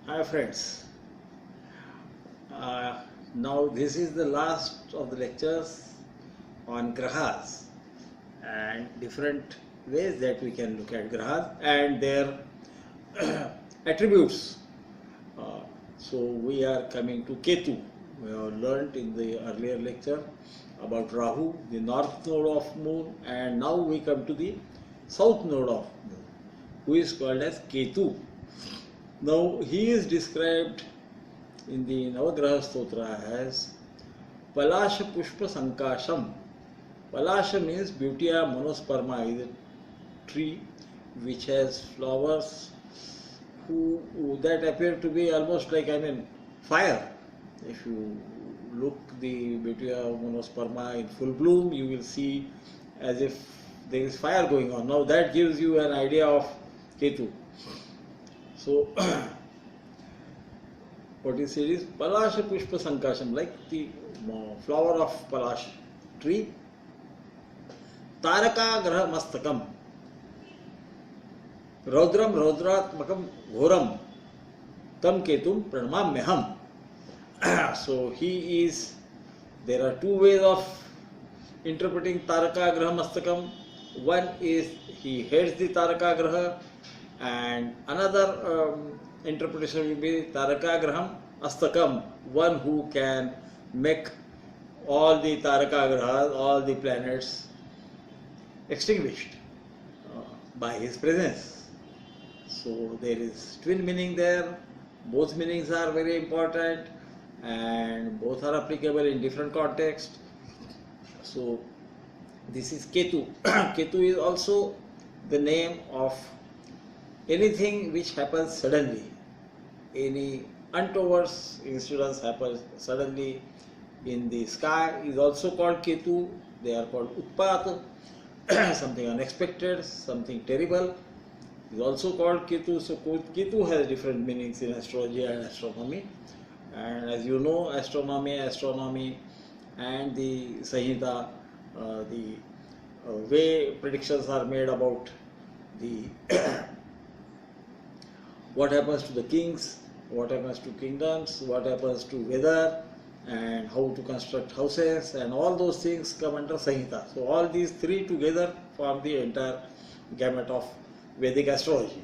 Hi friends, uh, now this is the last of the lectures on Grahas and different ways that we can look at Grahas and their attributes. So we are coming to Ketu. We have learnt in the earlier lecture about Rahu, the north node of moon, and now we come to the south node of moon, who is called as Ketu. Now he is described in the Navagraha Stotra as Palasha Pushpa Sankasham. Palasha means Butea monosperma, is a tree which has flowers that appear to be almost like, fire. If you look the Butea monosperma in full bloom, you will see as if there is fire going on. Now that gives you an idea of Ketu. So, what is said is Palasha Pushpa Sankasham, like the flower of Palash tree. Taraka Graha Mastakam. Raudram Raudratmakam Ghoram. Tam Ketum Pranamamyaham. So, he is, there are two ways of interpreting Taraka Graha Mastakam. One is he heads the Taraka Graha, and another interpretation will be Taraka Graham Astakam, one who can make all the Taraka Grahas, all the planets extinguished by his presence. So there is twin meaning there, both meanings are very important and both are applicable in different contexts. So this is Ketu. Ketu is also the name of anything which happens suddenly, any untoward incidents happens suddenly in the sky is also called Ketu. They are called Utpat, something unexpected, something terrible is also called Ketu. So Ketu has different meanings in astrology and astronomy. And as you know, astronomy and the Sanhita, the way predictions are made about the what happens to the kings, what happens to kingdoms, what happens to weather, and how to construct houses, and all those things come under Sanhita. So all these three together form the entire gamut of Vedic astrology.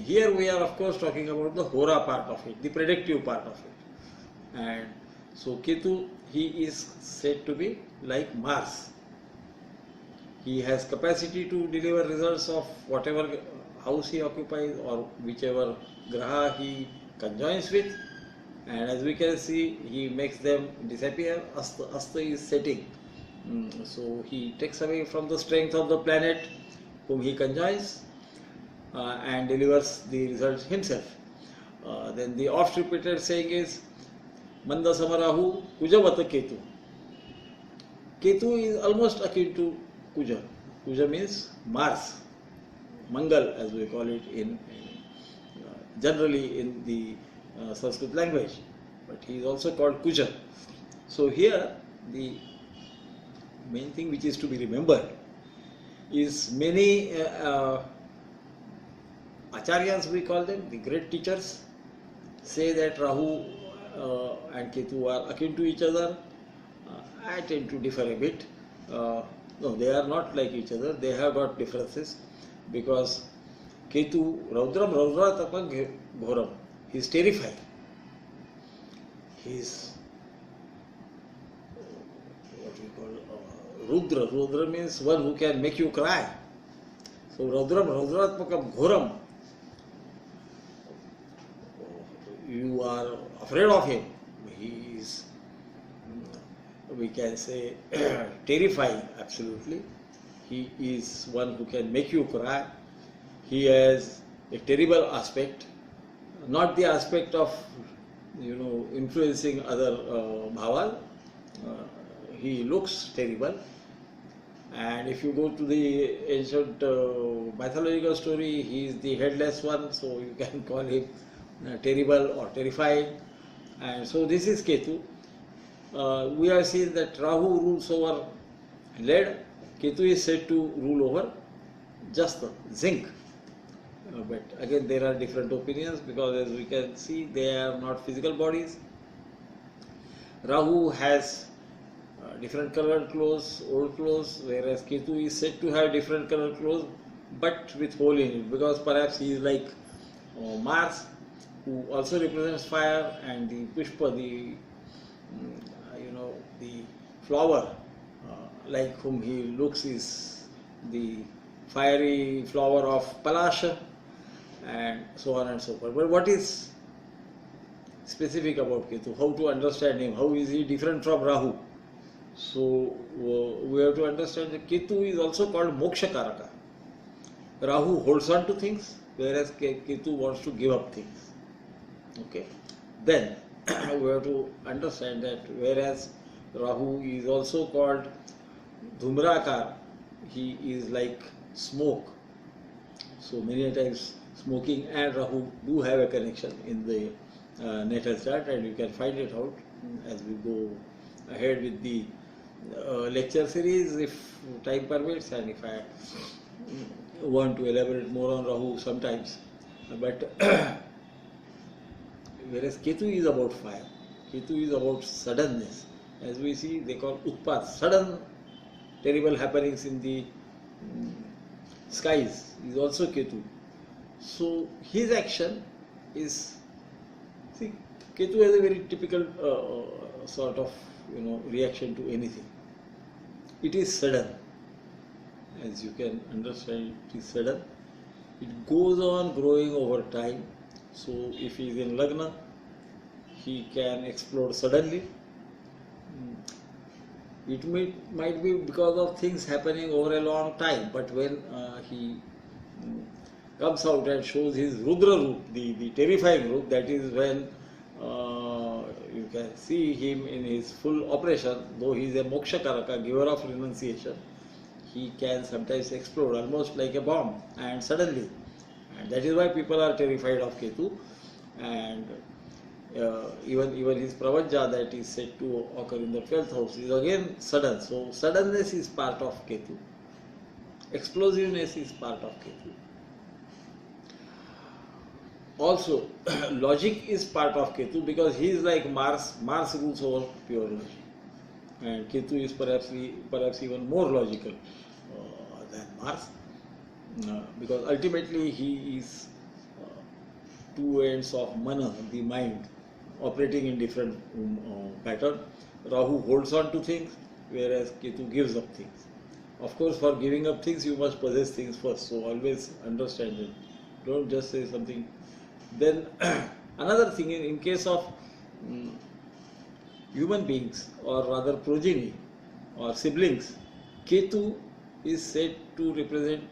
Here we are of course talking about the Hora part of it, the predictive part of it. And so Ketu, he is said to be like Mars. He has capacity to deliver results of whatever house he occupies or whichever graha he conjoins with, and as we can see, he makes them disappear. Asta is setting, so he takes away from the strength of the planet whom he conjoins and delivers the results himself. Then the oft repeated saying is Manda Samarahu Kujavata Ketu. Ketu is almost akin to Kuja. Kuja means Mars, Mangal as we call it in generally in the Sanskrit language, but he is also called Kuja. So here the main thing which is to be remembered is many acharyas, we call them, the great teachers, say that Rahu and Ketu are akin to each other. I tend to differ a bit. No, they are not like each other, they have got differences, because Ketu, Raudram Raudratapam Ghoram, he is terrifying. He is what we call Rudra. Rudra means one who can make you cry. So Raudram Raudratapam Ghoram, you are afraid of him. He is, we can say, terrifying, absolutely. He is one who can make you cry. He has a terrible aspect, not the aspect of, influencing other bhavas. He looks terrible. And if you go to the ancient mythological story, he is the headless one, so you can call him terrible or terrifying. And so this is Ketu. We have seen that Rahu rules over lead. Ketu is said to rule over just zinc. But again, there are different opinions, because as we can see, they are not physical bodies. Rahu has different colored clothes, old clothes, whereas Ketu is said to have different colored clothes but with hole in it, because perhaps he is like Mars, who also represents fire, and the Pushpa, the the flower, like whom he looks, is the fiery flower of Palasha, and so on and so forth. But what is specific about Ketu? How to understand him? How is he different from Rahu? So we have to understand that Ketu is also called Moksha Karaka. Rahu holds on to things, whereas Ketu wants to give up things. Okay. Then we have to understand that whereas Rahu is also called Dhumrakar, he is like smoke. So many times smoking and Rahu do have a connection in the natal chart, and you can find it out as we go ahead with the lecture series, if time permits, and if I want to elaborate more on Rahu sometimes. But whereas Ketu is about fire, Ketu is about suddenness. As we see, they call Utpat, sudden terrible happenings in the skies is also Ketu. So his action is, see, Ketu has a very typical sort of reaction to anything. It is sudden, as you can understand. It is sudden. It goes on growing over time. So if he is in Lagna, he can explode suddenly. It might be because of things happening over a long time, but when he comes out and shows his Rudra Roop, the terrifying Roop, that is when you can see him in his full operation. Though he is a Moksha Karaka, giver of renunciation, he can sometimes explode almost like a bomb, and suddenly. And that is why people are terrified of Ketu. And even his Pravanja, that is said to occur in the 12th house, is again sudden. So suddenness is part of Ketu. Explosiveness is part of Ketu. Also, logic is part of Ketu, because he is like Mars. Mars rules over pure logic, and Ketu is perhaps even more logical than Mars, because ultimately he is two ends of mana, the mind, operating in different pattern. Rahu holds on to things, whereas Ketu gives up things. Of course, for giving up things, you must possess things first. So always understand it. Don't just say something. Then another thing, in case of human beings, or rather progeny or siblings, Ketu is said to represent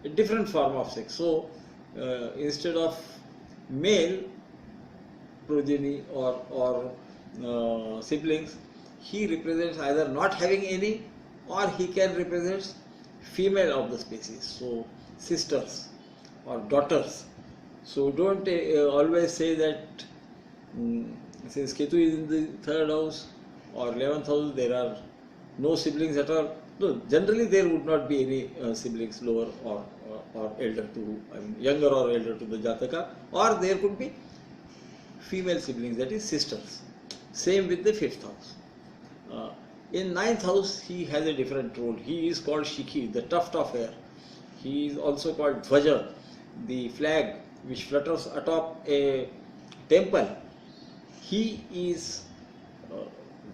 a different form of sex. So instead of male progeny or siblings, he represents either not having any, or he can represent female of the species, so sisters or daughters. So don't always say that since Ketu is in the 3rd house or 11th house, there are no siblings at all. No, generally there would not be any siblings, lower or elder to, younger or elder to the Jataka, or there could be female siblings, that is sisters. Same with the 5th house. In 9th house, he has a different role. He is called Shikhi, the tuft of hair. He is also called Dhwaja, the flag which flutters atop a temple. He is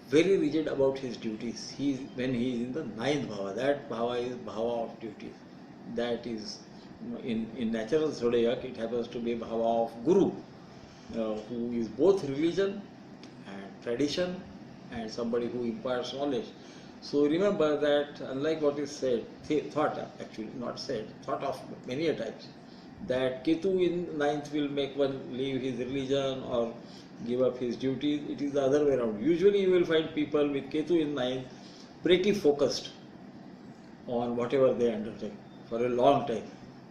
very rigid about his duties. When he is in the 9th bhava, that bhava is bhava of duties. That is, in natural zodiac, it happens to be bhava of Guru, who is both religion and tradition, and somebody who imparts knowledge. So remember that, unlike what is said, thought of many a times, that Ketu in 9th will make one leave his religion or give up his duties. It is the other way around. Usually you will find people with Ketu in 9th pretty focused on whatever they undertake for a long time.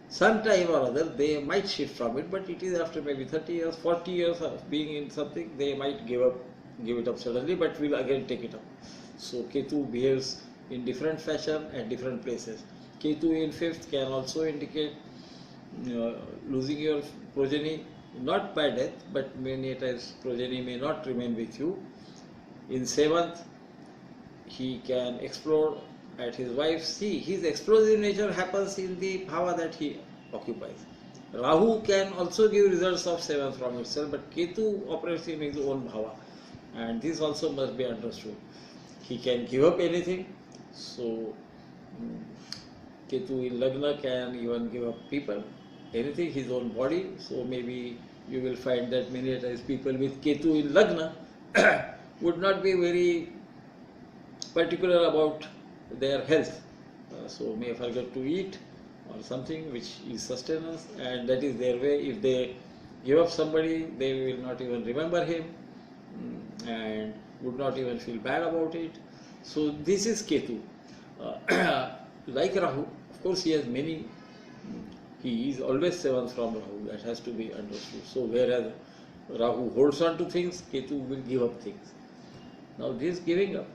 Some time or other they might shift from it, but it is after maybe 30 years, 40 years of being in something, they might give it up suddenly, but will again take it up. So Ketu behaves in different fashion at different places. Ketu in 5th can also indicate losing your progeny, not by death, but many times progeny may not remain with you. In 7th, he can explode at his wife. See, his explosive nature happens in the bhava that he occupies. Rahu can also give results of 7th from itself, but Ketu operates in his own bhava, and this also must be understood. He can give up anything, so Ketu in Lagna can even give up people, anything, his own body. So maybe you will find that many times people with Ketu in Lagna would not be very particular about their health. So may forget to eat or something which is sustenance, and that is their way. If they give up somebody, they will not even remember him and would not even feel bad about it. So this is Ketu. Like Rahu, of course he has many, he is always 7th from Rahu, that has to be understood. So whereas Rahu holds on to things, Ketu will give up things. Now this giving up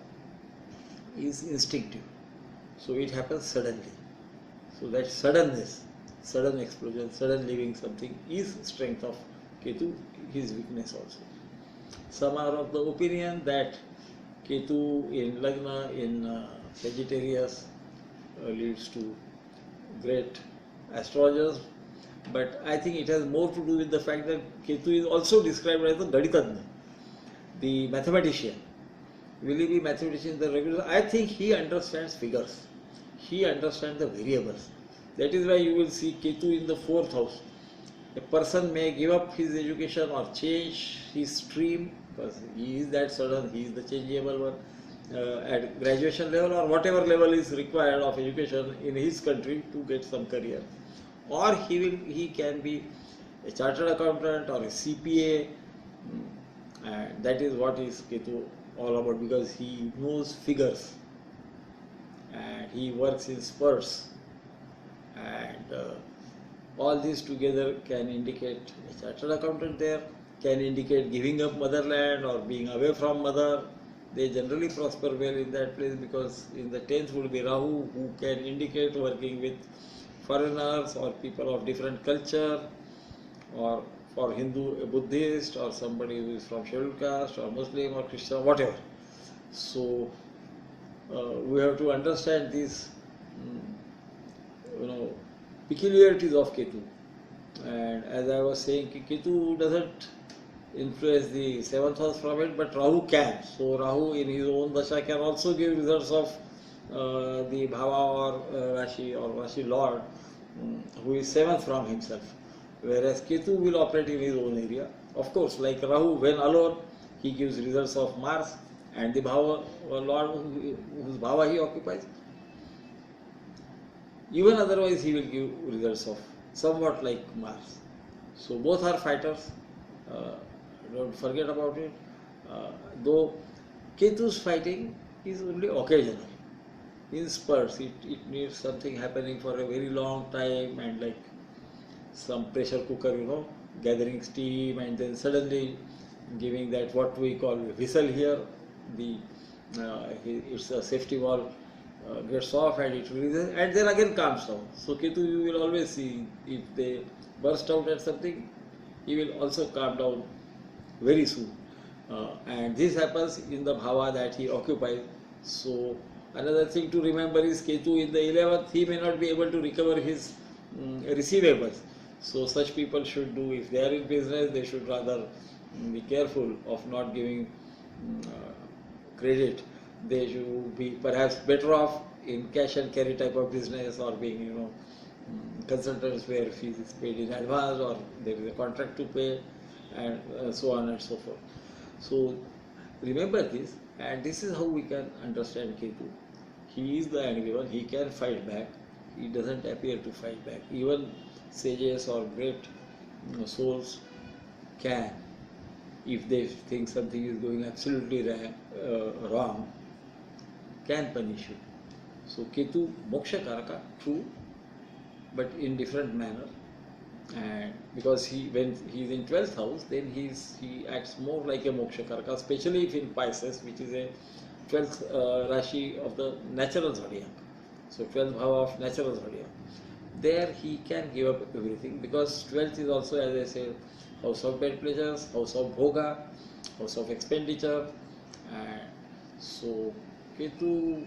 is instinctive, so it happens suddenly. So that suddenness, sudden explosion, sudden leaving something is strength of Ketu, his weakness also. Some are of the opinion that Ketu in Lagna, in Sagittarius leads to great astrologers, but I think it has more to do with the fact that Ketu is also described as the Gaditadna, the mathematician. Will he be mathematician in the regular? I think he understands figures. He understands the variables. That is why you will see Ketu in the 4th house. A person may give up his education or change his stream, because he is that sudden, he is the changeable one at graduation level or whatever level is required of education in his country to get some career. Or he can be a chartered accountant or a CPA, and that is what is Ketu all about, because he knows figures and he works in spurts, and all these together can indicate a chartered accountant there, can indicate giving up motherland or being away from mother. They generally prosper well in that place, because in the 10th would be Rahu, who can indicate working with foreigners or people of different culture, or for Hindu, a Buddhist, or somebody who is from scheduled caste, or Muslim, or Christian, whatever. So we have to understand these, peculiarities of Ketu. And as I was saying, Ketu doesn't influence the 7th house from it, but Rahu can. So Rahu in his own dasha can also give results of the bhava or Rashi or Rashi Lord, who is 7th from himself. Whereas Ketu will operate in his own area. Of course, like Rahu, when alone, he gives results of Mars and the bhava Lord whose bhava he occupies. Even otherwise, he will give results of somewhat like Mars. So both are fighters. Don't forget about it. Though Ketu's fighting is only occasional. In spurts, it needs something happening for a very long time, and like some pressure cooker, gathering steam and then suddenly giving that what we call whistle here. It's a safety valve gets off and it releases and then again calms down. So Ketu, you will always see, if they burst out at something, he will also calm down very soon. And this happens in the bhava that he occupies. So another thing to remember is Ketu in the 11th, he may not be able to recover his receivables. So such people should do, if they are in business, they should rather be careful of not giving credit. They should be perhaps better off in cash and carry type of business, or being, consultants where fees is paid in advance, or there is a contract to pay, and so on and so forth. So remember this, and this is how we can understand Ketu. He is the angry one, he can fight back, he doesn't appear to fight back. Even sages or great souls can, if they think something is going absolutely wrong, can punish you. So Ketu moksha karaka, true, but in different manner. And because when he is in 12th house, then he acts more like a moksha karaka, especially if in Pisces, which is a 12th Rashi of the natural zodiac. So 12th bhava of natural zodiac. there he can give up everything, because 12th is also, as I said, house of bad pleasures, house of bhoga, house of expenditure, and so Ketu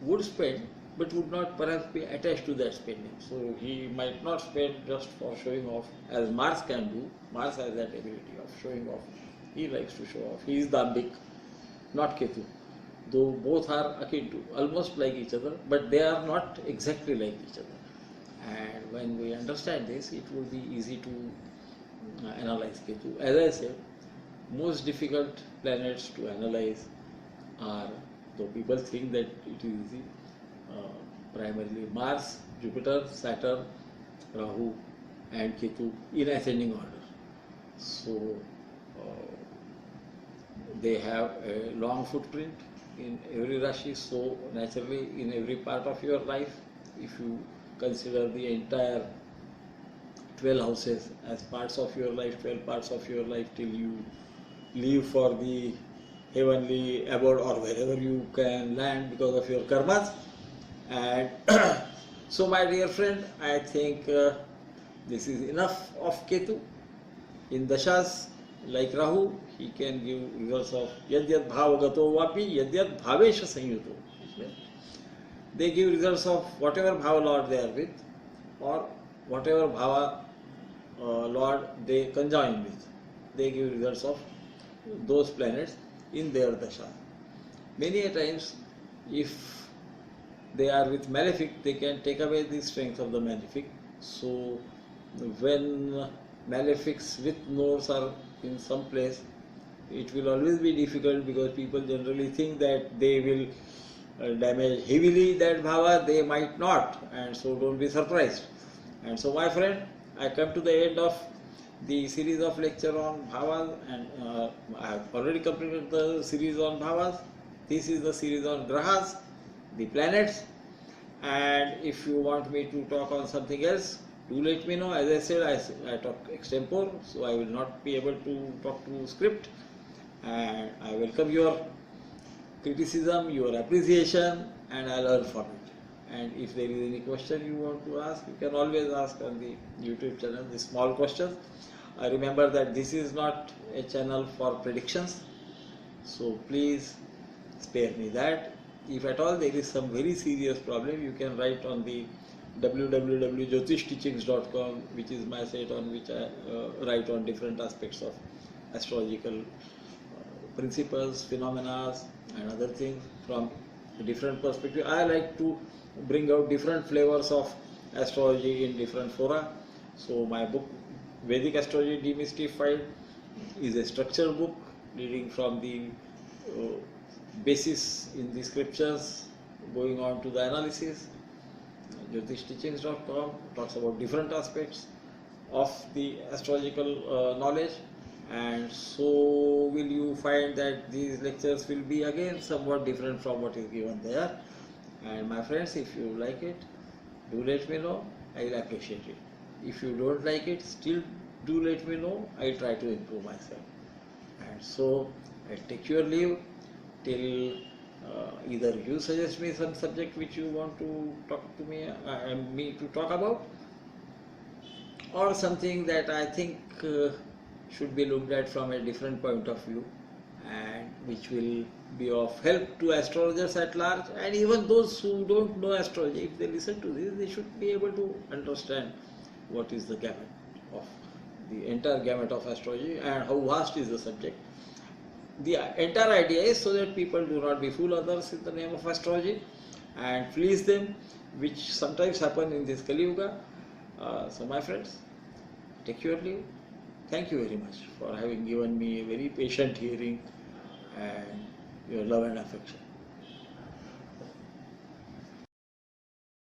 would spend but would not perhaps be attached to that spending. So he might not spend just for showing off as Mars can do. Mars has that ability of showing off. He likes to show off. He is Dambik, not Ketu. Though both are akin to, almost like each other, but they are not exactly like each other. And when we understand this, it will be easy to analyze Ketu. As I said, most difficult planets to analyze are, though people think that it is easy, primarily Mars, Jupiter, Saturn, Rahu and Ketu in ascending order. So they have a long footprint in every Rashi, so naturally in every part of your life, if you consider the entire 12 houses as parts of your life, 12 parts of your life till you leave for the heavenly abode or wherever you can land because of your karmas. And so my dear friend, I think this is enough of Ketu. In Dashas, like Rahu, he can give results of Yadyat Bhavagato Vapi, Yadyat Bhavesha Sanyuto. They give results of whatever Bhava Lord they are with, or whatever Bhava Lord they conjoin with. They give results of those planets in their Dasha. Many a times, if they are with malefic, they can take away the strength of the malefic. So when malefics with nodes are in some place, it will always be difficult, because people generally think that they will damage heavily that bhava. They might not, and so don't be surprised. And so my friend, I come to the end of the series of lecture on bhavas, and I have already completed the series on bhavas. This is the series on grahas, the planets. And if you want me to talk on something else, do let me know. As I said, I talk extempore, so I will not be able to talk to script. And I welcome your criticism, your appreciation, and I learn from it. And if there is any question you want to ask, you can always ask on the YouTube channel, the small questions. Remember that this is not a channel for predictions, so please spare me that. If at all there is some very serious problem, you can write on the www.jyotishteachings.com, which is my site on which I write on different aspects of astrological principles, phenomena and other things from a different perspective. I like to bring out different flavors of astrology in different fora. So my book Vedic Astrology Demystified is a structured book leading from the basis in the scriptures going on to the analysis. JyotisTeachings.com talks about different aspects of the astrological knowledge, and so will you find that these lectures will be again somewhat different from what is given there. And my friends, if you like it, do let me know. I will appreciate it. If you don't like it, still do let me know. I will try to improve myself. And so I take your leave till either you suggest me some subject which you want to talk to me to talk about, or something that I think should be looked at from a different point of view, and which will be of help to astrologers at large, and even those who don't know astrology. If they listen to this, they should be able to understand what is the gamut of the entire gamut of astrology and how vast is the subject. The entire idea is so that people do not befool others in the name of astrology and fleece them, which sometimes happen in this Kali Yuga. So my friends, take your leave. Thank you very much for having given me a very patient hearing and your love and affection.